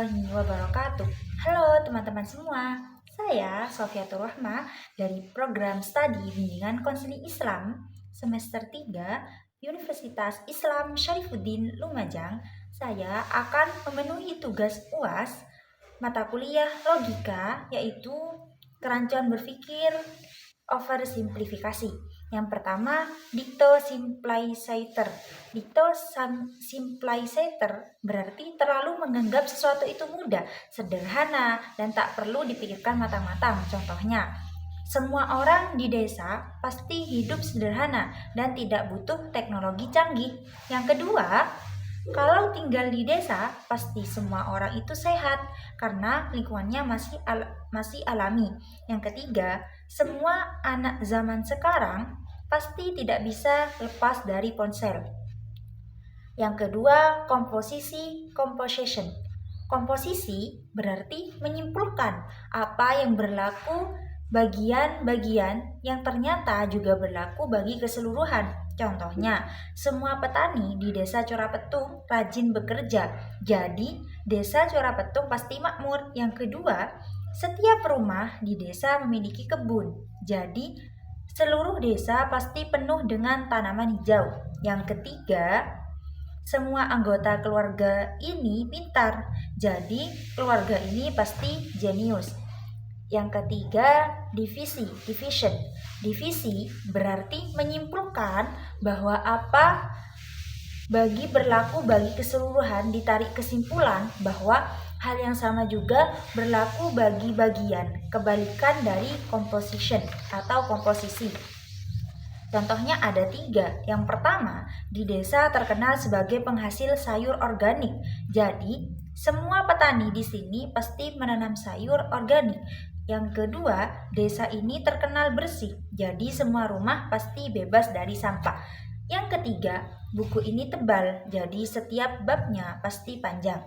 warahmatullahi wabarakatuh. Halo teman-teman semua, saya Sofiatur Rahma dari program studi bimbingan konseling Islam semester 3 Universitas Islam Syarifuddin Lumajang. Saya akan memenuhi tugas UAS mata kuliah logika, yaitu kerancuan berpikir oversimplifikasi. Yang pertama, dicto simplicator. Dicto simplicator berarti terlalu menganggap sesuatu itu mudah, sederhana, dan tak perlu dipikirkan matang-matang. Contohnya, semua orang di desa pasti hidup sederhana dan tidak butuh teknologi canggih. Yang kedua, kalau tinggal di desa, pasti semua orang itu sehat karena lingkungannya masih alami. Yang ketiga, semua anak zaman sekarang pasti tidak bisa lepas dari ponsel. Yang kedua, composition. Komposisi berarti menyimpulkan apa yang berlaku bagian-bagian yang ternyata juga berlaku bagi keseluruhan. Contohnya, semua petani di desa Corapetung rajin bekerja, jadi desa Corapetung pasti makmur. Yang kedua, setiap rumah di desa memiliki kebun, jadi seluruh desa pasti penuh dengan tanaman hijau. Yang ketiga, semua anggota keluarga ini pintar, jadi keluarga ini pasti jenius. Yang ketiga, division. Divisi berarti menyimpulkan bahwa apa berlaku bagi keseluruhan, ditarik kesimpulan bahwa hal yang sama juga berlaku bagi bagian, kebalikan dari composition atau komposisi. Contohnya ada 3. Yang pertama, di desa terkenal sebagai penghasil sayur organik. Jadi, semua petani di sini pasti menanam sayur organik. Yang kedua, desa ini terkenal bersih. Jadi, semua rumah pasti bebas dari sampah. Yang ketiga, buku ini tebal. Jadi, setiap babnya pasti panjang.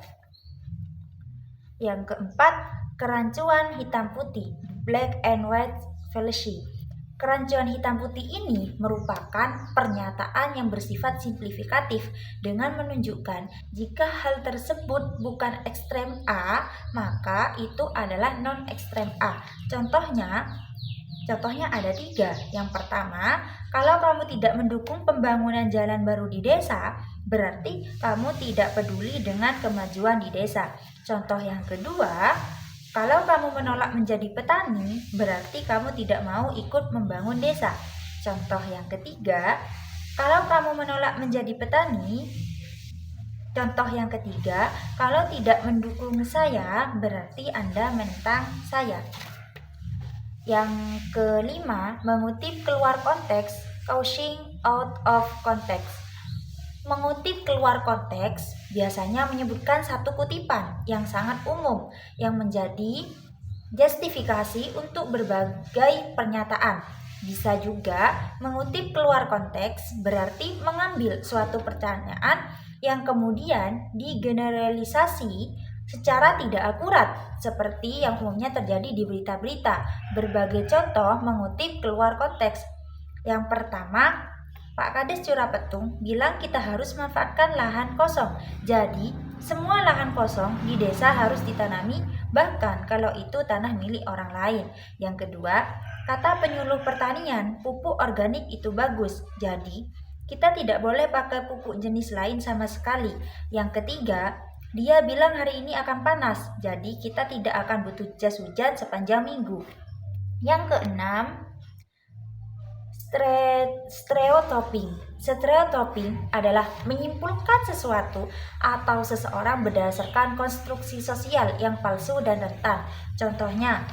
Yang keempat, kerancuan hitam putih, black and white fallacy. Kerancuan hitam putih ini merupakan pernyataan yang bersifat simplifikatif dengan menunjukkan jika hal tersebut bukan ekstrem A, maka itu adalah non-ekstrem A. Contohnya ada 3. Yang pertama, kalau kamu tidak mendukung pembangunan jalan baru di desa, berarti kamu tidak peduli dengan kemajuan di desa. Contoh yang kedua, kalau kamu menolak menjadi petani, berarti kamu tidak mau ikut membangun desa. Contoh yang ketiga, kalau kamu menolak menjadi petani, contoh yang ketiga, kalau tidak mendukung saya, berarti Anda menentang saya. Yang kelima, mengutip keluar konteks, cashing out of context. Mengutip keluar konteks biasanya menyebutkan satu kutipan yang sangat umum yang menjadi justifikasi untuk berbagai pernyataan. Bisa juga mengutip keluar konteks berarti mengambil suatu pertanyaan yang kemudian digeneralisasi secara tidak akurat, seperti yang umumnya terjadi di berita-berita. Berbagai contoh mengutip keluar konteks. Yang pertama, Pak Kades Corapetung bilang kita harus memanfaatkan lahan kosong. Jadi, semua lahan kosong di desa harus ditanami, bahkan kalau itu tanah milik orang lain. Yang kedua, kata penyuluh pertanian, pupuk organik itu bagus. Jadi, kita tidak boleh pakai pupuk jenis lain sama sekali. Yang ketiga, dia bilang hari ini akan panas, jadi kita tidak akan butuh jas hujan sepanjang minggu. Yang keenam, stereotyping adalah menyimpulkan sesuatu atau seseorang berdasarkan konstruksi sosial yang palsu dan rentan. Contohnya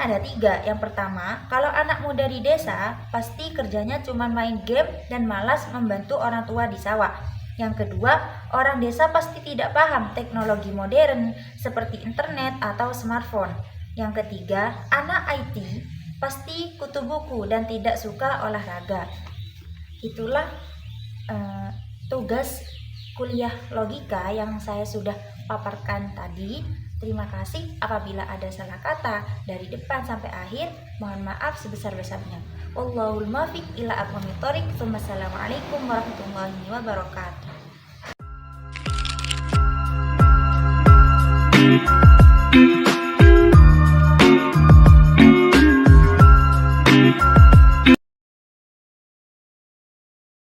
ada 3. Yang pertama, kalau anak muda di desa pasti kerjanya cuma main game dan malas membantu orang tua di sawah. Yang kedua, orang desa pasti tidak paham teknologi modern seperti internet atau smartphone. Yang ketiga, anak IT pasti kutu buku dan tidak suka olahraga. Itulah tugas kuliah logika yang saya sudah paparkan tadi. Terima kasih apabila ada salah kata dari depan sampai akhir. Mohon maaf sebesar-besarnya. Wallahul muwaffiq ila aqwamit thoriq. Wassalamualaikum warahmatullahi wabarakatuh.